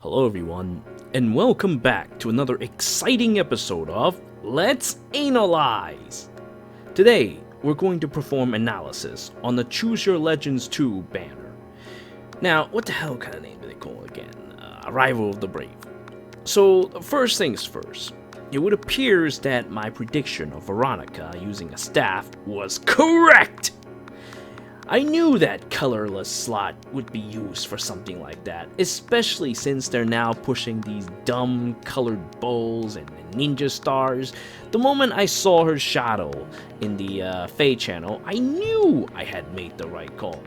Hello everyone, and welcome back to another exciting episode of Let's Analyze! Today, we're going to perform analysis on the Choose Your Legends 2 banner. Now, what the hell kind of name do they call it again? Arrival of the Brave. So, first things first, it would appear that my prediction of Veronica using a staff was correct! I knew that colorless slot would be used for something like that, especially since they're now pushing these dumb colored bowls and ninja stars. The moment I saw her shadow in the Fey channel, I knew I had made the right call.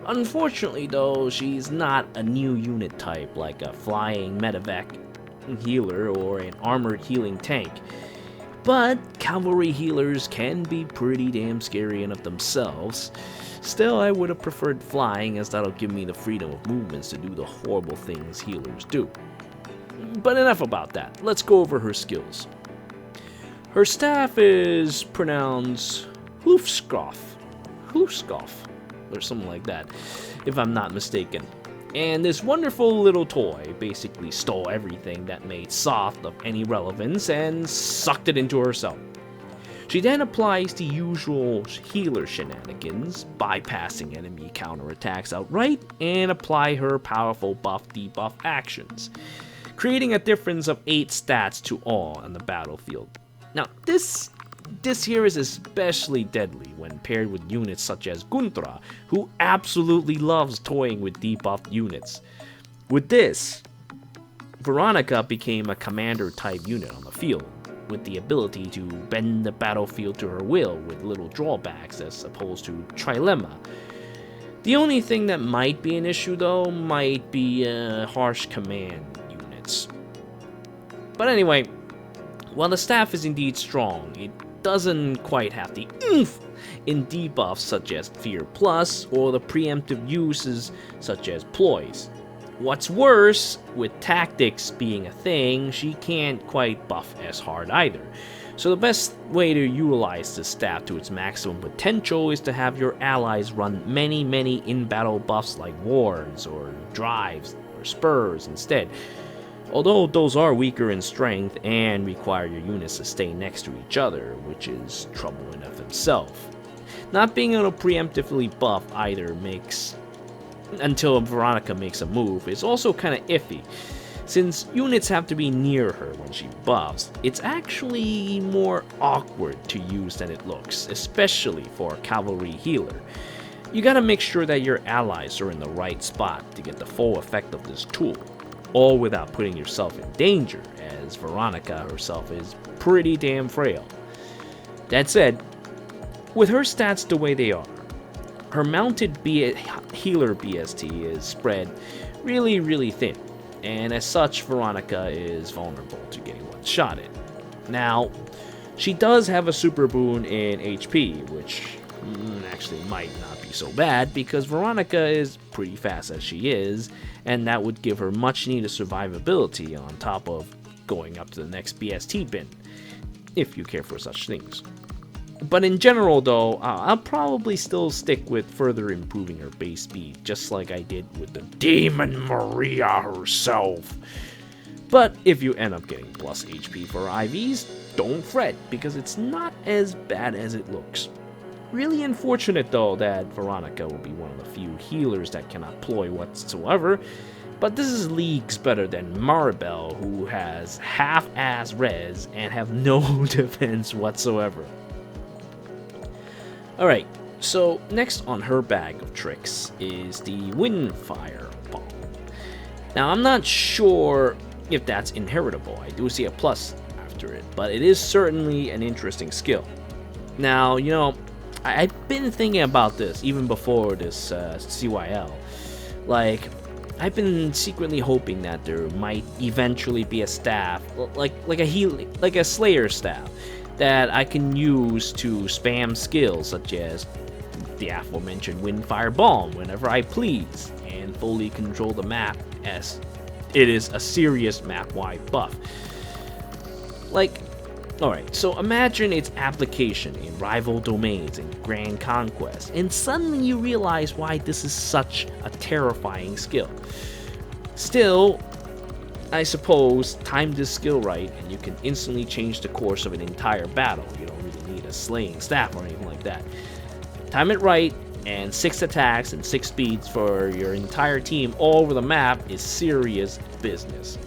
Unfortunately though, she's not a new unit type like a flying medevac healer or an armored healing tank. But cavalry healers can be pretty damn scary in of themselves. Still, I would have preferred flying, as that'll give me the freedom of movements to do the horrible things healers do. But enough about that, let's go over her skills. Her staff is pronounced Hoofskoff, or something like that, if I'm not mistaken. And this wonderful little toy basically stole everything that made Soft of any relevance and sucked it into herself. She then applies the usual healer shenanigans, bypassing enemy counterattacks outright, and apply her powerful buff-debuff actions, creating a difference of 8 stats to all on the battlefield. Now, this here is especially deadly when paired with units such as Guntra, who absolutely loves toying with debuffed units. With this, Veronica became a commander-type unit on the field, with the ability to bend the battlefield to her will with little drawbacks as opposed to Trilemma. The only thing that might be an issue though might be harsh command units. But anyway, while the staff is indeed strong, it doesn't quite have the oomph in debuffs such as Fear Plus or the preemptive uses such as Ploys. What's worse, with tactics being a thing, she can't quite buff as hard either. So the best way to utilize this staff to its maximum potential is to have your allies run many in-battle buffs like wards or drives or spurs instead. Although those are weaker in strength and require your units to stay next to each other, which is trouble in of itself. Not being able to preemptively buff either until Veronica makes a move is also kind of iffy. Since units have to be near her when she buffs, it's actually more awkward to use than it looks, especially for a cavalry healer. You gotta make sure that your allies are in the right spot to get the full effect of this tool, all without putting yourself in danger, as Veronica herself is pretty damn frail. That said, with her stats the way they are, her mounted healer BST is spread really thin, and as such, Veronica is vulnerable to getting one-shotted. Now, she does have a super boon in HP, which actually might not be so bad, because Veronica is pretty fast as she is, and that would give her much-needed survivability on top of going up to the next BST bin, if you care for such things. But in general though, I'll probably still stick with further improving her base speed, just like I did with the Demon Maria herself. But if you end up getting plus HP for IVs, don't fret, because it's not as bad as it looks. Really unfortunate though that Veronica will be one of the few healers that cannot ploy whatsoever, but this is leagues better than Maribel, who has half-ass res and have no defense whatsoever. Alright, so next on her bag of tricks is the Windfire Bomb. Now I'm not sure if that's inheritable, I do see a plus after it, but it is certainly an interesting skill. Now, you know, I've been thinking about this even before this CYL. Like, I've been secretly hoping that there might eventually be a staff, like a Slayer staff, that I can use to spam skills such as the aforementioned Windfire Bomb whenever I please, and fully control the map, as it is a serious map-wide buff. Alright, so imagine its application in rival domains and Grand Conquest, and suddenly you realize why this is such a terrifying skill. Still, I suppose, time this skill right, and you can instantly change the course of an entire battle. You don't really need a slaying staff or anything like that. Time it right, and 6 attacks and 6 speeds for your entire team all over the map is serious business.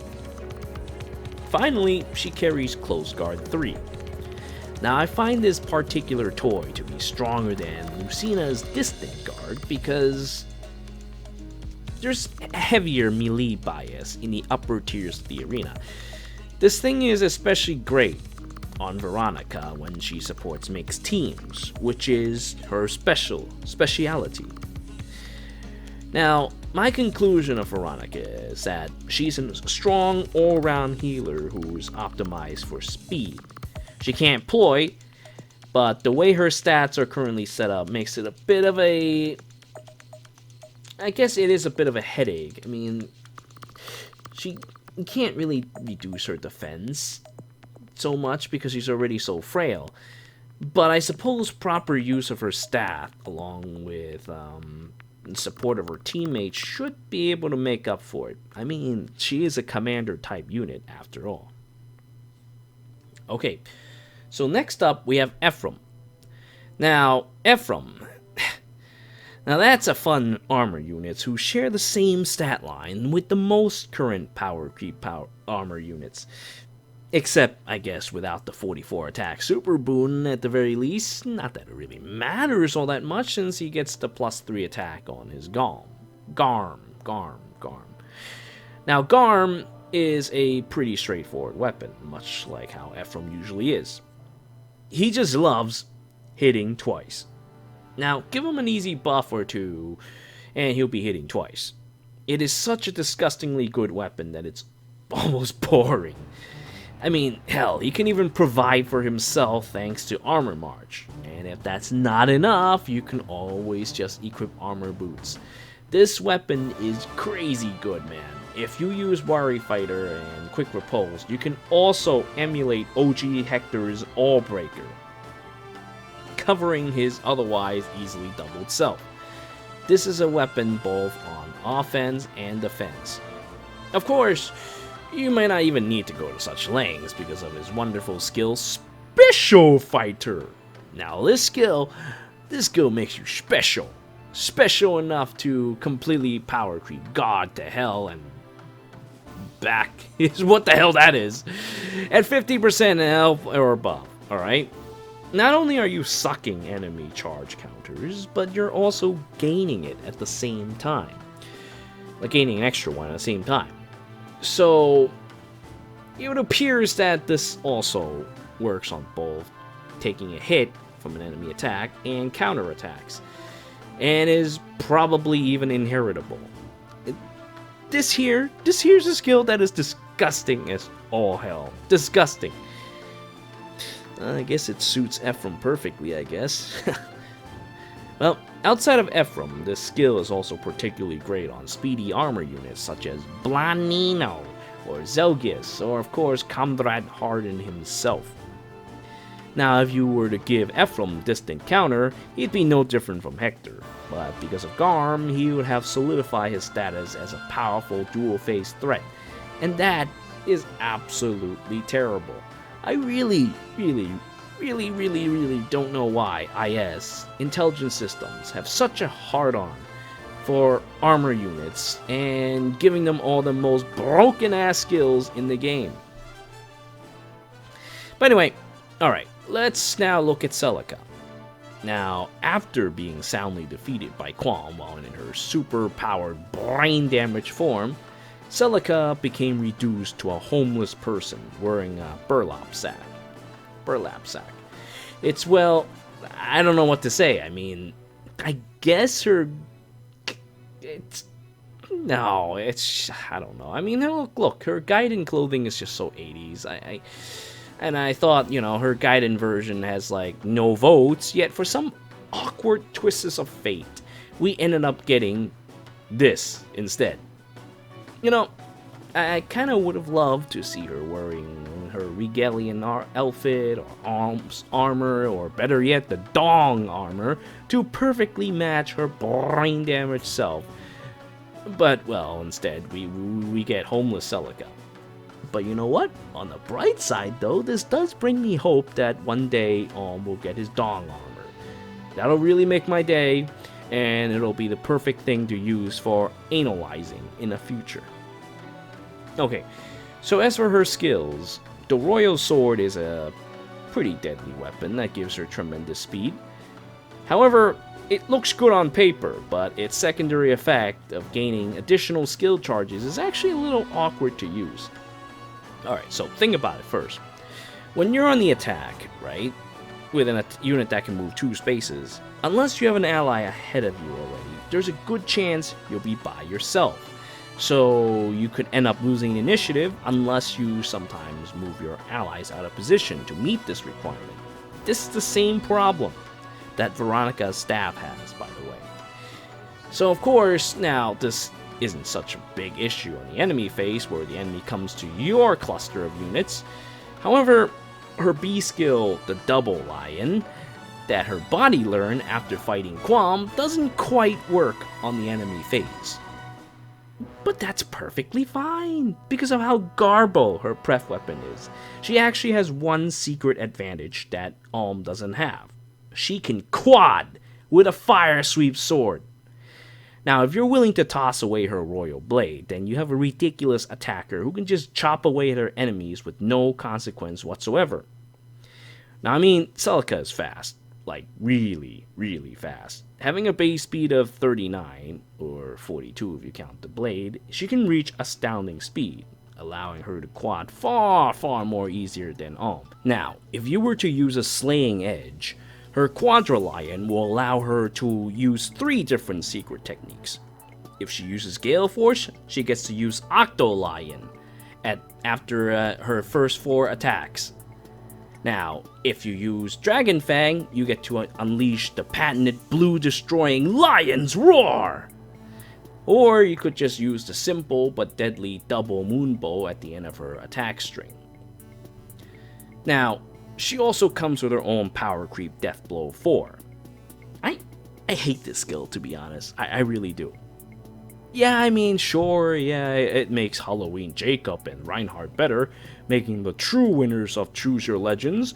Finally, she carries Close Guard 3. Now, I find this particular toy to be stronger than Lucina's Distant Guard because there's a heavier melee bias in the upper tiers of the arena. This thing is especially great on Veronica when she supports mixed teams, which is her speciality. Now, my conclusion of Veronica is that she's a strong all-round healer who's optimized for speed. She can't ploy, but the way her stats are currently set up makes it a bit of a... I guess it is a bit of a headache. I mean, she can't really reduce her defense so much because she's already so frail. But I suppose proper use of her stat, along with support of her teammates, should be able to make up for it. I mean, she is a commander-type unit, after all. Okay, so next up, we have Ephraim. Now, Ephraim... Now that's a fun armor units who share the same stat line with the most current power creep armor units. Except, I guess, without the 44 attack super boon at the very least. Not that it really matters all that much since he gets the +3 attack on his Garm. Now Garm is a pretty straightforward weapon, much like how Ephraim usually is. He just loves hitting twice. Now, give him an easy buff or two, and he'll be hitting twice. It is such a disgustingly good weapon that it's almost boring. I mean, hell, he can even provide for himself thanks to Armor March. And if that's not enough, you can always just equip armor boots. This weapon is crazy good, man. If you use Warrior Fighter and Quick Repulse, you can also emulate OG Hector's All Breaker, covering his otherwise easily doubled self. This is a weapon both on offense and defense. Of course, you may not even need to go to such lengths because of his wonderful skill, Special Fighter. Now this skill makes you special. Special enough to completely power creep God to hell and back is what the hell that is. At 50% health or above, alright? Not only are you sucking enemy charge counters, but you're also gaining it at the same time. Like gaining an extra one at the same time. So, it appears that this also works on both taking a hit from an enemy attack and counterattacks. And is probably even inheritable. This here's a skill that is disgusting as all hell. Disgusting. I guess it suits Ephraim perfectly, I guess. Well, outside of Ephraim, this skill is also particularly great on speedy armor units such as Blanino or Zelgis, or of course Comrade Harden himself. Now, if you were to give Ephraim distant counter, he'd be no different from Hector, but because of Garm, he would have solidified his status as a powerful dual-phase threat, and that is absolutely terrible. I really don't know why IS, Intelligence Systems, have such a hard-on for armor units and giving them all the most broken-ass skills in the game. But anyway, alright, let's now look at Celica. Now, after being soundly defeated by Quam while in her super-powered brain damage form, Celica became reduced to a homeless person wearing a burlap sack. It's, well, I don't know what to say. I mean, I guess I don't know. I mean, look, her Gaiden clothing is just so 80s. I thought, her Gaiden version has, like, no votes, yet for some awkward twists of fate, we ended up getting this instead. I kind of would have loved to see her wearing her Regalian outfit, or armor, or better yet, the Dong armor, to perfectly match her brain damaged self. But, well, instead, we get Homeless Celica. But you know what? On the bright side though, this does bring me hope that one day will get his dong armor. That'll really make my day, and it'll be the perfect thing to use for analyzing in the future. Okay, so as for her skills, the Royal Sword is a pretty deadly weapon that gives her tremendous speed. However, it looks good on paper, but its secondary effect of gaining additional skill charges is actually a little awkward to use. Alright, so think about it first. When you're on the attack, right, with a unit that can move 2 spaces, unless you have an ally ahead of you already, there's a good chance you'll be by yourself. So you could end up losing initiative unless you sometimes move your allies out of position to meet this requirement. This is the same problem that Veronica's staff has, by the way. So of course, now this isn't such a big issue on the enemy phase where the enemy comes to your cluster of units. However, her B skill, the Double Lion, that her body learned after fighting Quam, doesn't quite work on the enemy phase. But that's perfectly fine, because of how garbo her pref weapon is. She actually has one secret advantage that doesn't have. She can quad with a fire sweep sword. Now, if you're willing to toss away her royal blade, then you have a ridiculous attacker who can just chop away at her enemies with no consequence whatsoever. Now, I mean, Celica is fast. Like, really, really fast. Having a base speed of 39, or 42 if you count the blade, she can reach astounding speed, allowing her to quad far, far more easier than Now, if you were to use a slaying edge, her Quadra-Lion will allow her to use 3 different secret techniques. If she uses Gale Force, she gets to use Octo-Lion after her first 4 attacks. Now, if you use Dragon Fang, you get to unleash the patented blue-destroying Lion's Roar! Or you could just use the simple but deadly double Moonbow at the end of her attack string. Now, she also comes with her own Power Creep Deathblow 4. I hate this skill, to be honest. I really do. Yeah, I mean, sure, yeah, it makes Halloween Jacob and Reinhardt better, making the true winners of Choose Your Legends.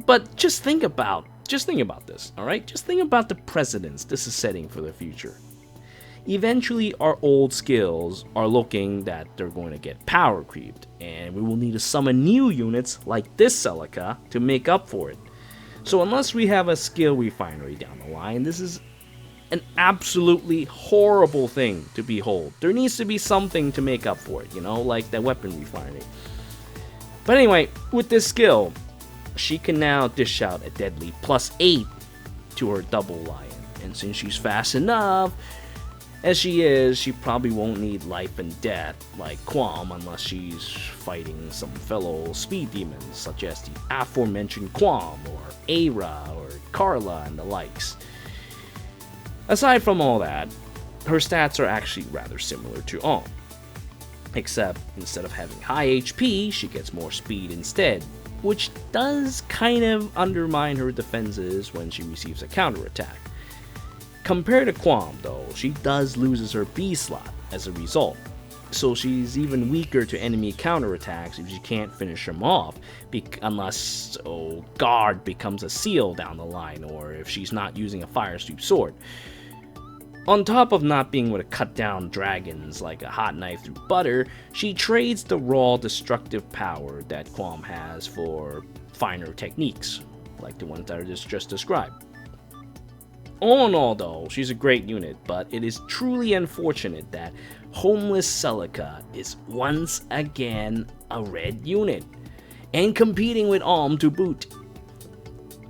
But just think about this, alright? Just think about the precedents this is setting for the future. Eventually, our old skills are looking that they're going to get power creeped, and we will need to summon new units like this Celica to make up for it. So unless we have a skill refinery down the line, this is an absolutely horrible thing to behold. There needs to be something to make up for it, you know, like that weapon refinery. But anyway, with this skill, she can now dish out a deadly +8 to her Double Lion, and since she's fast enough as she is, she probably won't need life and death like Quam unless she's fighting some fellow speed demons such as the aforementioned Quam or Aira or Carla and the likes. Aside from all that, her stats are actually rather similar to except instead of having high HP, she gets more speed instead, which does kind of undermine her defenses when she receives a counterattack. Compared to Quam, though, she does loses her B slot as a result, so she's even weaker to enemy counterattacks if she can't finish them off, unless Guard becomes a seal down the line, or if she's not using a fire sweep sword. On top of not being able to cut down dragons like a hot knife through butter, she trades the raw destructive power that Quam has for finer techniques, like the ones that are just described. All in all though, she's a great unit, but it is truly unfortunate that Homeless Celica is once again a red unit, and competing with to boot.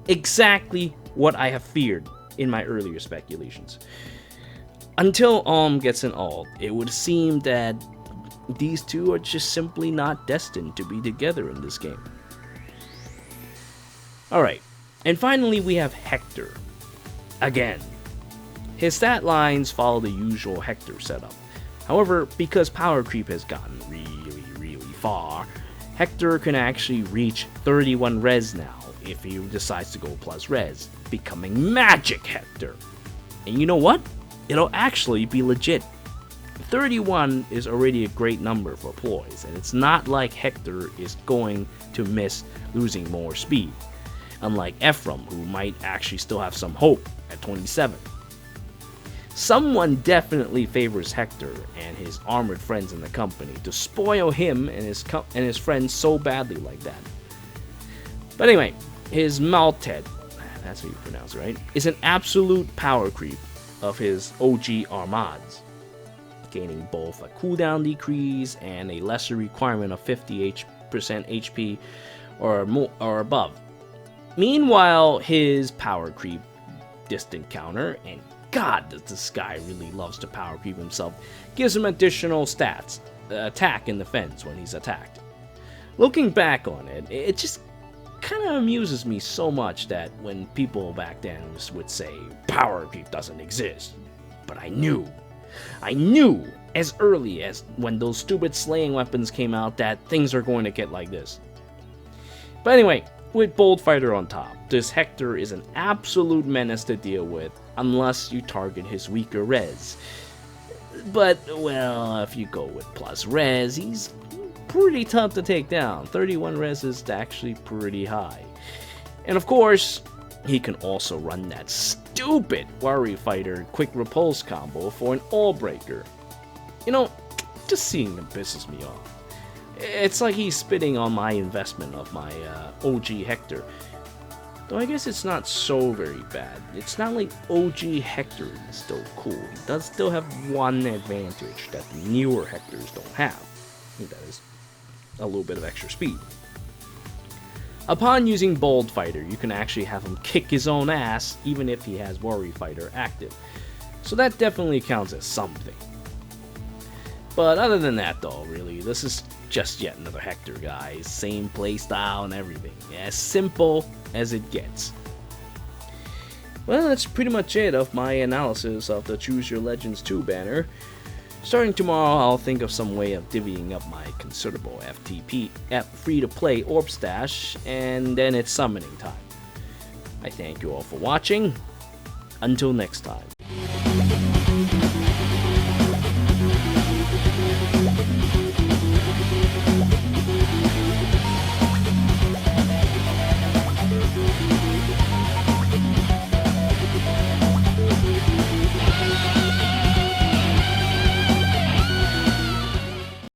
Exactly what I have feared in my earlier speculations. Until gets an ult, it would seem that these two are just simply not destined to be together in this game. Alright, and finally we have Hector. Again, his stat lines follow the usual Hector setup. However, because power creep has gotten really far, Hector can actually reach 31 res now if he decides to go plus res, becoming Magic Hector. And you know what? It'll actually be legit. 31 is already a great number for ploys, and it's not like Hector is going to miss losing more speed, unlike Ephraim, who might actually still have some hope at 27. Someone definitely favors Hector and his armored friends in the company to spoil him and his friends so badly like that. But anyway, his Malted, that's how you pronounce it, right, is an absolute power creep of his OG armads, gaining both a cooldown decrease and a lesser requirement of 50% HP or above. Meanwhile, his power creep distant counter, and God, this guy really loves to power creep himself, gives him additional stats, attack and defense when he's attacked. Looking back on it, it just kind of amuses me so much that when people back then would say power creep doesn't exist, but I knew as early as when those stupid slaying weapons came out that things are going to get like this. But anyway, with Bold Fighter on top, this Hector is an absolute menace to deal with unless you target his weaker res. But, well, if you go with plus res, he's pretty tough to take down. 31 res is actually pretty high. And of course, he can also run that stupid Warrior Fighter quick repulse combo for an all breaker. You know, just seeing him pisses me off. It's like he's spitting on my investment of my OG Hector. Though I guess it's not so very bad. It's not like OG Hector is still cool. He does still have one advantage that the newer Hectors don't have. That is a little bit of extra speed. Upon using Bold Fighter, you can actually have him kick his own ass even if he has Warrior Fighter active. So that definitely counts as something. But other than that though, really, this is just yet another Hector, guys. Same playstyle and everything. As simple as it gets. Well, that's pretty much it of my analysis of the Choose Your Legends 2 banner. Starting tomorrow, I'll think of some way of divvying up my considerable FTP free-to-play orb stash, and then it's summoning time. I thank you all for watching. Until next time.